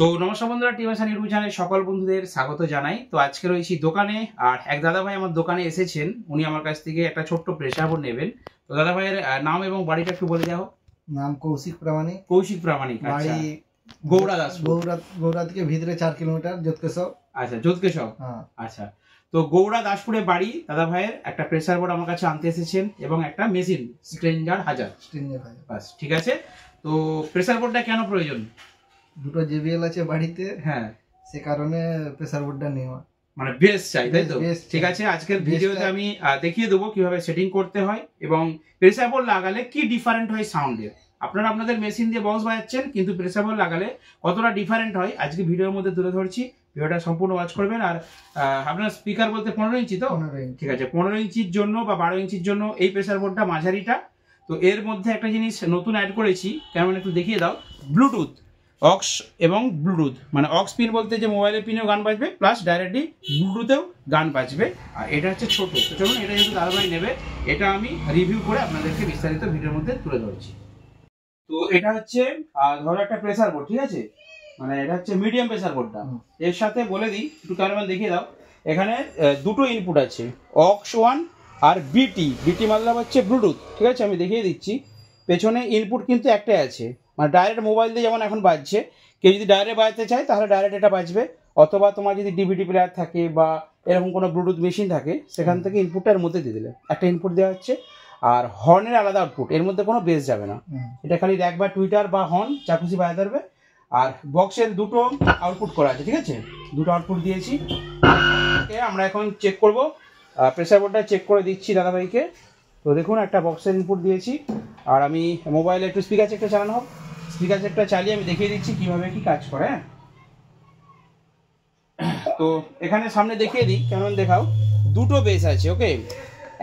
তো নমস্কার বন্ধুরা, টিমাসান ইউটিউব চ্যানেলে সকল বন্ধুদের স্বাগত জানাই। তো আজকে রয়েছি দোকানে, আর এক দাদা ভাই আমার দোকানে এসেছেন। উনি আমার কাছ থেকে একটা ছোট্ট প্রেসার বোর্ড নেবেন। তো দাদা ভাইয়ের নাম এবং বাড়িটা একটু বলে দাও। নাম কৌশিক প্রামাণিক। কৌশিক প্রামাণিক, বাড়ি গৌড়া দাস, গৌড়া থেকে ভিতরে 4 কিলোমিটার, যোধকেশব। আচ্ছা, যোধকেশব। আচ্ছা, তো গৌড়া দাসপুরে বাড়ি। দাদা ভাইয়ের একটা প্রেসার বোর্ড আমার কাছে আনতে এসেছেন এবং একটা মেশিন স্ট্রেঞ্জার হাজার। বাস ঠিক আছে। তো প্রেসার বোর্ডটা কেন প্রয়োজন? দুটো জেবিএল আছে বাড়িতে, হ্যাঁ, সে কারণে প্রেসার বোর্ডটা নেওয়া। মানে বেস চাই, তাই তো? ঠিক আছে, আজকের ভিডিওতে আমি দেখিয়ে দেবো কিভাবে সেটিং করতে হয় এবং প্রেসার বোর্ড লাগালে কি ডিফারেন্ট হয় সাউন্ডের। আপনারা আপনাদের মেশিন দিয়ে বক্স বাজাচ্ছেন, কিন্তু প্রেসার বোর্ড লাগালে কতটা ডিফারেন্ট হয় আজকে ভিডিওর মধ্যে তুলে ধরছি। ভিডিওটা সম্পূর্ণ ওয়াচ করবেন। আর আপনার স্পিকার বলতে 15 ইঞ্চি তো? 15 ইঞ্চি। ঠিক আছে, 15 ইঞ্চির জন্য বা 12 ইঞ্চির জন্য এই প্রেসার বোর্ডটা মাঝারিটা। তো এর মধ্যে একটা জিনিস নতুন অ্যাড করেছি, কেমন একটু দেখিয়ে দাও। ব্লুটুথ, অক্স এবং ব্লুটুথ, মানে অক্স পিন বলতে যে মোবাইলের পিনেও গান বাজবে, প্লাস ডাইরেক্টলি ব্লুটুথেও গান বাজবে। আর এটা হচ্ছে ছোট। তো চলুন, এটা যেহেতু দাদাভাই নেবে, এটা আমি রিভিউ করে আপনাদেরকে বিস্তারিত ভিডিওর মধ্যে তুলে ধরছি। তো এটা হচ্ছে ধরো একটা প্রেসার বোর্ড, ঠিক আছে? মানে এটা হচ্ছে মিডিয়াম প্রেসার বোর্ডটা। এর সাথে বলে দিই, একটু ক্যামেরাম্যান দেখিয়ে দাও। এখানে দুটো ইনপুট আছে, অক্স 1 আর বিটি। বিটি মানে হচ্ছে ব্লুটুথ, ঠিক আছে? আমি দেখিয়ে দিচ্ছি। পেছনে ইনপুট কিন্তু একটাই আছে, মানে ডাইরেক্ট মোবাইল দিয়ে যেমন এখন বাজছে, কেউ যদি ডাইরেক্ট বাজতে চায় তাহলে ডাইরেক্ট এটা বাজবে। অথবা তোমার যদি ডিভিডি প্লেয়ার থাকে বা এরকম কোনো ব্লুটুথ মেশিন থাকে, সেখান থেকে ইনপুটটার মধ্যে দিয়ে দিলে একটা ইনপুট দেওয়া হচ্ছে। আর হর্নের আলাদা আউটপুট, এর মধ্যে কোনো বেস যাবে না। এটা খালি র্যাক বা টুইটার বা হর্ন যা খুশি বাজাতে পারবে। আর বক্সের দুটো আউটপুট করা আছে, ঠিক আছে? দুটো আউটপুট দিয়েছি। আমরা এখন চেক করব, প্রেসার বোর্ডটা চেক করে দিচ্ছি দাদাভাইকে। তো দেখুন, একটা বক্সের ইনপুট দিয়েছি। আর আমি মোবাইলে একটু স্পিকার চেকটা চালানো হোক। স্পিকার চেকটা চালিয়ে আমি দেখিয়ে দিচ্ছি কিভাবে কি কাজ করে। তো এখানে সামনে দেখিয়ে দিই, কেমন দেখাও। দুটো বেস আছে, ওকে?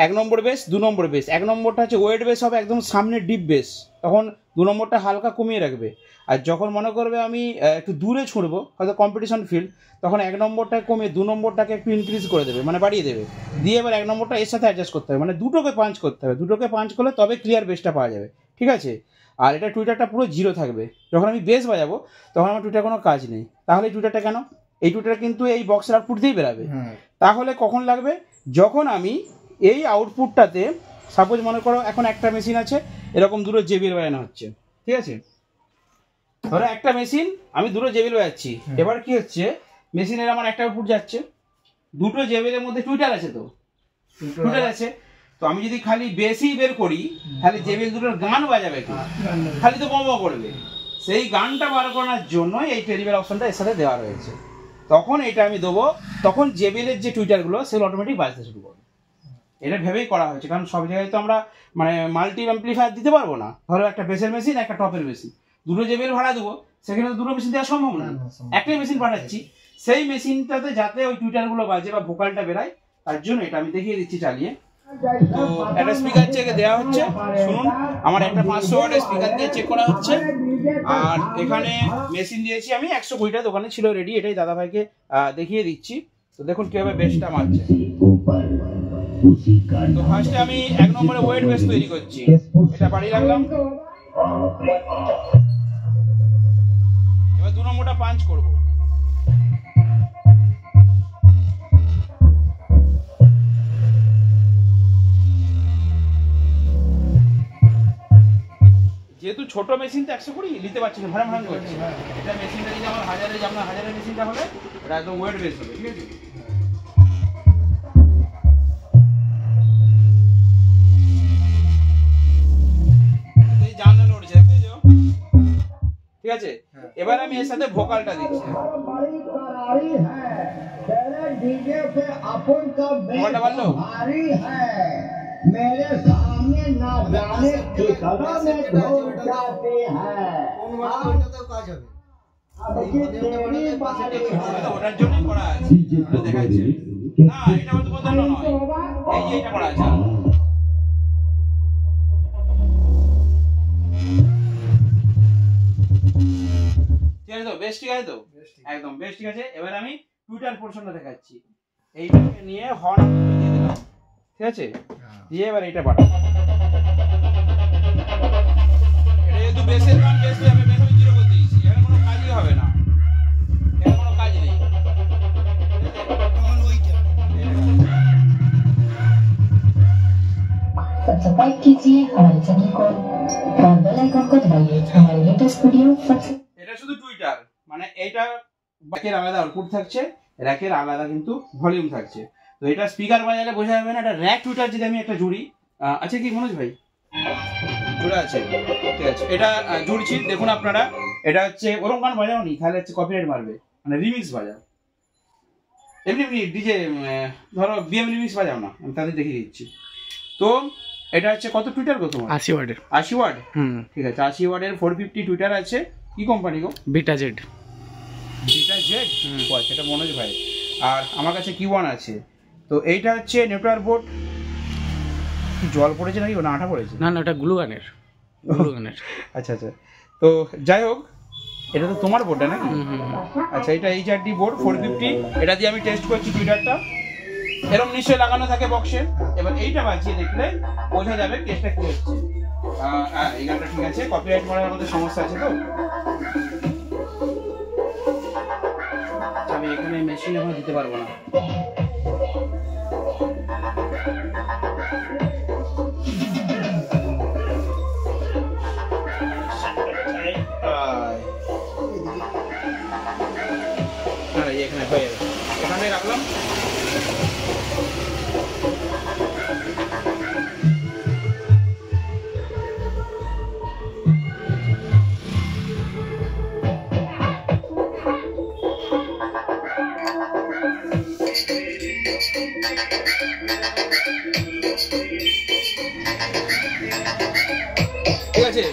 1 নম্বর বেস, 2 নম্বর বেস। 1 নম্বরটা হচ্ছে ওয়েট বেস, হবে একদম সামনে ডিপ বেস, তখন 2 নম্বরটা হালকা কমিয়ে রাখবে। আর যখন মনে করবে আমি একটু দূরে ছুঁড়বো, হয়তো কম্পিটিশন ফিল্ড, তখন 1 নম্বরটা কমিয়ে 2 নম্বরটাকে একটু ইনক্রিজ করে দেবে, মানে বাড়িয়ে দেবে। দিয়ে এবার 1 নম্বরটা এর সাথে অ্যাডজাস্ট করতে হবে, মানে দুটোকে পাঞ্চ করতে হবে। দুটোকে পাঞ্চ করলে তবে ক্লিয়ার বেসটা পাওয়া যাবে, ঠিক আছে? আর এটা টুইটারটা পুরো জিরো থাকবে। যখন আমি বেস বাজাবো তখন আমার টুইটার কোনো কাজ নেই। তাহলে টুইটারটা কেন? এই টুইটার কিন্তু এই বক্সের আউটপুট দিয়েই বেরাবে। তাহলে কখন লাগবে? যখন আমি এই আউটপুটটাতে, সাপোজ মনে করো এখন একটা মেশিন আছে, এরকম দুটো জেবিএল বাজানো হচ্ছে, ঠিক আছে? ধরো একটা মেশিন, আমি দুটো জেবিএল বাজাচ্ছি। এবার কি হচ্ছে, মেশিনের আমার একটা আউটপুট যাচ্ছে, দুটো জেবিএলের মধ্যে টুইটার আছে, তো টুইটার আছে। তো আমি যদি খালি বেসই বের করি, তাহলে জেবিএল দুটোর গান বাজাবে কি? খালি তো বম করবে। সেই গানটা বার করার জন্য এই টেরিবেল অপশনটা এর সাথে দেওয়া রয়েছে। তখন এটা আমি দেবো, তখন জেবিএলের যে টুইটারগুলো সেগুলো অটোমেটিক বাজতে শুরু করবে। এটা ভেবেই করা হয়েছে, কারণ সব জায়গায় তো আমরা মানে মাল্টি অ্যাম্প্লিফায়ার দিতে পারবো না। ধরো একটা বেসের মেশিন, একটা টপের মেশিন, দুটো জেবিএল ভাড়া দেবো, সেখানে তো দুটো মেশিন দেওয়া সম্ভব না। একটাই মেশিন পাঠাচ্ছি, সেই মেশিনটাতে যাতে ওই টুইটারগুলো বাজে বা ভোকালটা বেরায়, তার জন্য এটা আমি দেখিয়ে দিচ্ছি চালিয়ে। তো একটা স্পিকার চেকে দেওয়া হচ্ছে, শুনুন। আমার একটা 500 ওয়াটের স্পিকার দিয়ে চেক করা হচ্ছে। আর এখানে মেশিন দিয়েছি আমি 120টা, দোকানে ছিল রেডি। এটাই দাদাভাইকে দেখিয়ে দিচ্ছি। তো দেখুন কিভাবে বেসটা মারছে। তো ফার্স্টে আমি 1 নম্বরে ওয়েট বেস তৈরি করছি। এটা বাড়িয়ে রাখলাম। এবার 2 নম্বরটা পাঞ্চ করব। যেহেতু ছোট মেশিন তো 120 নিতে পারছি না, ভাড়া করছি। এটা মেশিনটা যদি আমার হাজারের মেশিনটা হলে এটা একদম ওয়েট বেস হবে, ঠিক আছে? ঠিক আছে, এবার আমি এর সাথে ভোকালটা দিচ্ছি। ভোকালটা বাড়লো। ওটার জন্যই করা আছে, দেখাচ্ছি না, এটা হয়তো বদলানো নয়, এই যে এটা করা আছে। ঠিক আছে তো? বেশ ঠিক আছে তো? একদম বেশ ঠিক আছে। এবার আমি টুইটার পোর্শনটা দেখাচ্ছি। এইটাকে নিয়ে হর্ন দিয়ে দিলাম, ঠিক আছে? দিয়ে এবার এইটা বাড়াবো। এটা যেহেতু বেসের গান, বেস আমি বেস জিরো করে দিয়েছি, এখানে কোনো কাজই হবে না। कीजिए हमारे चैनल को और बेल आइकन को दबाइए हमारे लेटेस्ट वीडियो सबसे। এটা শুধু টুইটার, মানে এটা র্যাকের আলাদা আউটপুট থাকছে, র্যাকের আলাদা কিন্তু ভলিউম থাকছে। তো এটা স্পিকার বাজালে বোঝা যাবে না এটা র্যাক টুইটার। যদি আমি একটা জুড়ি, আচ্ছা কি মনোজ ভাই জুড়ে আছে, ঠিক আছে, এটা জুড়ছি দেখুন আপনারা। এটা হচ্ছে ওরকম গান বাজাও নি, তাহলে হচ্ছে কপিরাইট মারবে, মানে রিমিক্স বাজাও। এমনি এমনি ডিজে ধরো বিএম রিমিক্স বাজাও না, আমি তাদের দেখিয়ে দিচ্ছি। তো এটা হচ্ছে কত টুইটার গো তোমার? 80 ওয়াটের। 80 ওয়াট, ঠিক আছে। 80 ওয়াটের 450 টুইটার আছে। কি কোম্পানি গো? Beta Z. বিটা জেড, আচ্ছা এটা মনোজ ভাই। আর আমার কাছে Q1 আছে। তো এইটা হচ্ছে নেটওয়ার্ক বোর্ড। কি জল পড়েছে নাকি না আঠা পড়েছে? না না, ওটা গ্লুগানের। আচ্ছা আচ্ছা। তো যাই হোক, এটা তো তোমার বোর্ডটা নাকি? আচ্ছা, এটা HRD বোর্ড 450। এটা দিয়ে আমি টেস্ট করছি টুইটারটা। এরকম নিশ্চয়ই লাগানো থাকে বক্সে। এবার এইটা বাজিয়ে দেখলে বোঝা যাবে টেস্টটা কি হচ্ছে। এই গানটা ঠিক আছে, কপিরাইট মারার মধ্যে সমস্যা আছে তো। আমি এখানে মেশিন এখন দিতে পারবো না। এখানে হয়ে যাবে, এখানে রাখলাম। ঠিক আছে,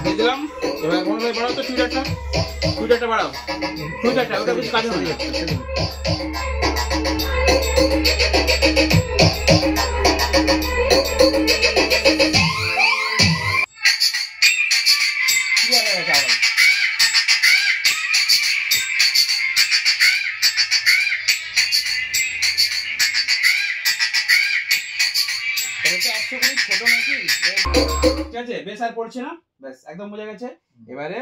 দিয়ে দিলাম। এবার মনে হয় বাড়াও তো টুইটারটা বাড়াও, টুইটারটা ওটা বেশি কাজ হবে। ছোট মেশিন, ঠিক আছে, বেশ আর পড়ছে না, ব্যাস একদম বোঝা গেছে। এবারে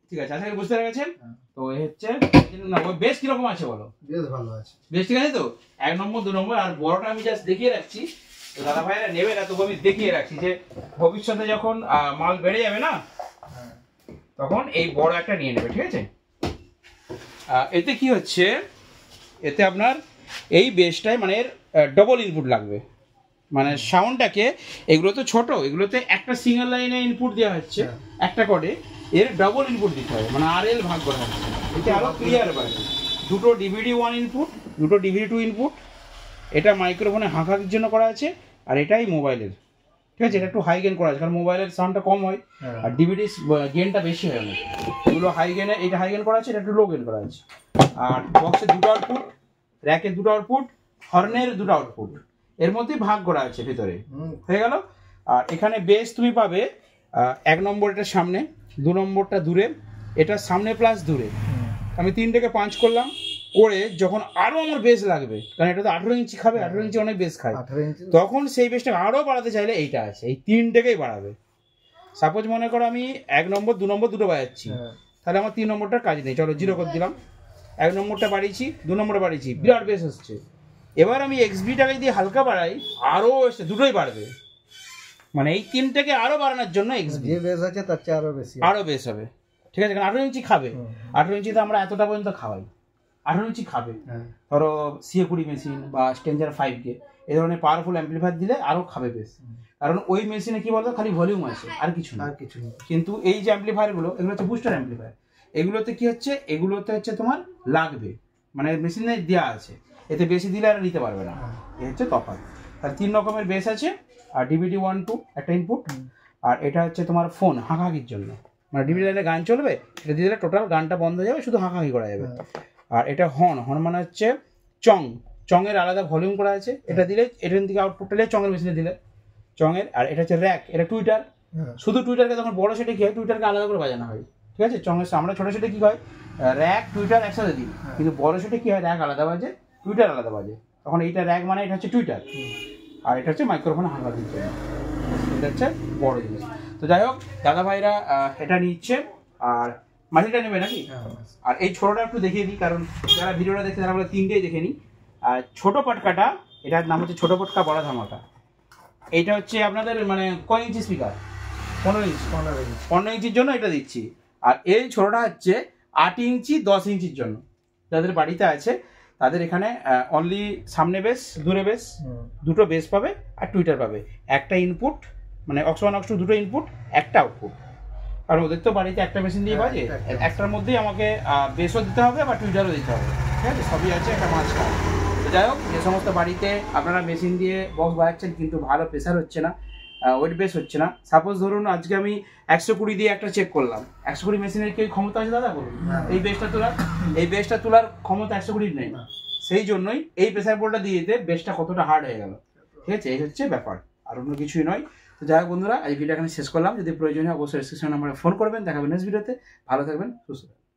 ঠিক আছে, আশা করি বুঝতে পেরেছেন। তো এই হচ্ছে না, ওই বেশ কিরকম আছে বলো? বেশ ভালো আছে, বেশ ঠিক আছে। তো 1 নম্বর 2 নম্বর আর বড়টা আমি জাস্ট দেখিয়ে রাখছি। তো দাদা ভাইরা নেবে না, তবু আমি দেখিয়ে রাখছি যে ভবিষ্যতে যখন মাল বেড়ে যাবে না, তখন এই বড় একটা নিয়ে নেবে, ঠিক আছে। এতে কি হচ্ছে, এতে আপনার এই বেসটায় মানে এর ডবল ইনপুট লাগবে, মানে সাউন্ডটাকে, এগুলো তো ছোট, এগুলোতে একটা সিঙ্গেল লাইনে ইনপুট দেওয়া হচ্ছে একটা কোডে, এর ডবল ইনপুট দিতে হবে, মানে RL ভাগ করা হচ্ছে। এটা আরো ক্লিয়ার পাবে। দুটো DVD1 ইনপুট, দুটো DVD2 ইনপুট। এটা মাইক্রোফোনে হাঁকার জন্য করা আছে, আর এটাই মোবাইলের, ঠিক আছে। এটা একটু হাই গেন করা আছে, কারণ মোবাইলের সাউন্ডটা কম হয় আর DVD গেনটা বেশি হয় অনেক। এগুলো হাই গেনে, এটা হাই গেন করা আছে, এটা একটু লো গেন করা আছে। আর বক্সের দুটো আউটপুট, র্যাকের দুটো আউটপুট, হর্নের দুটো আউটপুট, এর মধ্যে ভাগ করা আছে ভিতরে, হয়ে গেল। আর এখানে বেস তুমি পাবে 1 নম্বর এটা সামনে, 2 নম্বরটা দূরে, এটা সামনে প্লাস দূরে। আমি 3টাকে 5 করলাম, করে যখন আরো আমার বেস লাগবে, কারণ এটা তো 18 ইঞ্চি খাবে, 18 ইঞ্চি অনেক বেস খায়, তখন সেই বেসটা আরো বাড়াতে চাইলে এইটা আছে, এই 3টাকেই বাড়াবে। সাপোজ মনে করো আমি 1 নম্বর 2 নম্বর দুটো বাজাচ্ছি, তাহলে আমার 3 নম্বরটার কাজ নেই, চলো 0 করে দিলাম। 1 নম্বরটা বাড়িয়েছি, 2 নম্বরটা বাড়িয়েছি, বিরাট বেস হচ্ছে। এবার আমি XB-টাকে যদি হালকা বাড়াই, আরো দুটোই বাড়বে, মানে এই 3টাকে আরো বাড়ানোর জন্য XB যে বেস আছে তার চেয়ে আরো বেশি, আরো বেস হবে, ঠিক আছে। কারণ 18 ইঞ্চি খাবে, 18 ইঞ্চিতে আমরা এতটা পর্যন্ত খাওয়াই, 18 ইঞ্চি খাবে। ধরো CA20 মেশিন বা স্টেঞ্জার 5K এই ধরনের পাওয়ারফুল অ্যাম্পলিফায়ার দিলে আরো খাবে বেশ, কারণ ওই মেশিনে কি বলতো, খালি ভলিউম আছে আর কিছু না, কিন্তু এই যে অ্যাম্পলিফায়ার গুলো, এগুলো হচ্ছে বুস্টার অ্যাম্পলিফায়ার। এগুলোতে কি হচ্ছে, এগুলোতে হচ্ছে তোমার লাগবে, মানে মেশিনে দেওয়া আছে, এতে বেশি দিলে আর নিতে পারবে না, এই হচ্ছে তফাৎ। আর 3 রকমের বেস আছে, আর DVD1 2 একটা ইনপুট, আর এটা হচ্ছে তোমার ফোন হাঁকাহাকির জন্য, মানে DVD লাইনে গান চলবে, এটা দিয়ে দিলে টোটাল গানটা বন্ধ হয়ে যাবে, শুধু হাঁকাহাকি করা যাবে। আর এটা হর্ন মানে হচ্ছে চঙের আলাদা ভলিউম করা আছে, এটা দিলে এটার দিকে আউটপুটটা দিলে চঙের মেশিনে দিলে চঙের। আর এটা হচ্ছে র্যাক, এটা টুইটার, শুধু টুইটারকে তখন বড় সেটে কি হয়, টুইটারকে আলাদা করে বাজানো হয়, ঠিক আছে। চঙের আমরা ছোট সেটে কি হয়, র্যাক টুইটার একসাথে দিই, কিন্তু বড় সেটে কি হয়, র্যাক আলাদা বাজে, টুইটার আলাদা বাজে, তখন এইটা র্যাক মানে এটা হচ্ছে টুইটার, আর এটা হচ্ছে মাইক্রোফোনে হাঁকা দিচ্ছে, এটা হচ্ছে বড় জিনিস। তো যাই হোক, দাদা ভাইরা এটা নিচ্ছে, আর মাঝিটা নেবে নাকি? আর এই ছোটটা একটু দেখিয়ে দিই, কারণ যারা ভিডিওটা দেখছে তারা বলে 3টেই দেখে নিই। আর ছোট পাটকাটা এটার নাম হচ্ছে ছোটো পটকা বড় ধামাকা। এইটা হচ্ছে আপনাদের মানে কয় ইঞ্চি স্পিকার? 15 ইঞ্চি। 15 ইঞ্চির জন্য এটা দিচ্ছি। আর এই ছোটোটা হচ্ছে 8 ইঞ্চি 10 ইঞ্চির জন্য। যাদের বাড়িতে আছে তাদের এখানে অনলি সামনে বেস, দূরে বেস, দুটো বেস পাবে আর টুইটার পাবে। একটা ইনপুট মানে অক্স 1 অক্স 2 দুটো ইনপুট, একটা আউটপুট। কারণ ওদের তো বাড়িতে একটা মেশিন দিয়ে বাজে, একটার মধ্যেই আমাকে বেসও দিতে হবে বা টুইটারও দিতে হবে, ঠিক আছে? সবই আছে, একটা মাঝখানে। তো যাই হোক, যে সমস্ত বাড়িতে আপনারা মেশিন দিয়ে বক্স বাজাচ্ছেন কিন্তু ভালো প্রেসার হচ্ছে না, ওয়েট বেস হচ্ছে না, সাপোজ ধরুন আজকে আমি 120 দিয়ে একটা চেক করলাম, 120 মেশিনের কি ক্ষমতা আছে দাদা বলুন? এই বেসটা তোলার ক্ষমতা 120 নেই। সেই জন্যই এই প্রেসার বোর্ডটা দিয়ে দিতে বেসটা কতটা হার্ড হয়ে গেল, ঠিক আছে? এই হচ্ছে ব্যাপার, আর অন্য কিছুই নয়। তো যাই হোক বন্ধুরা, এই ভিডিও এখানে শেষ করলাম। যদি প্রয়োজন হয় অবশ্যই ডেসক্রিপশন নাম্বারে ফোন করবেন। দেখাবেন নেক্সট ভিডিওতে। ভালো থাকবেন, সুস্থ থাকবেন।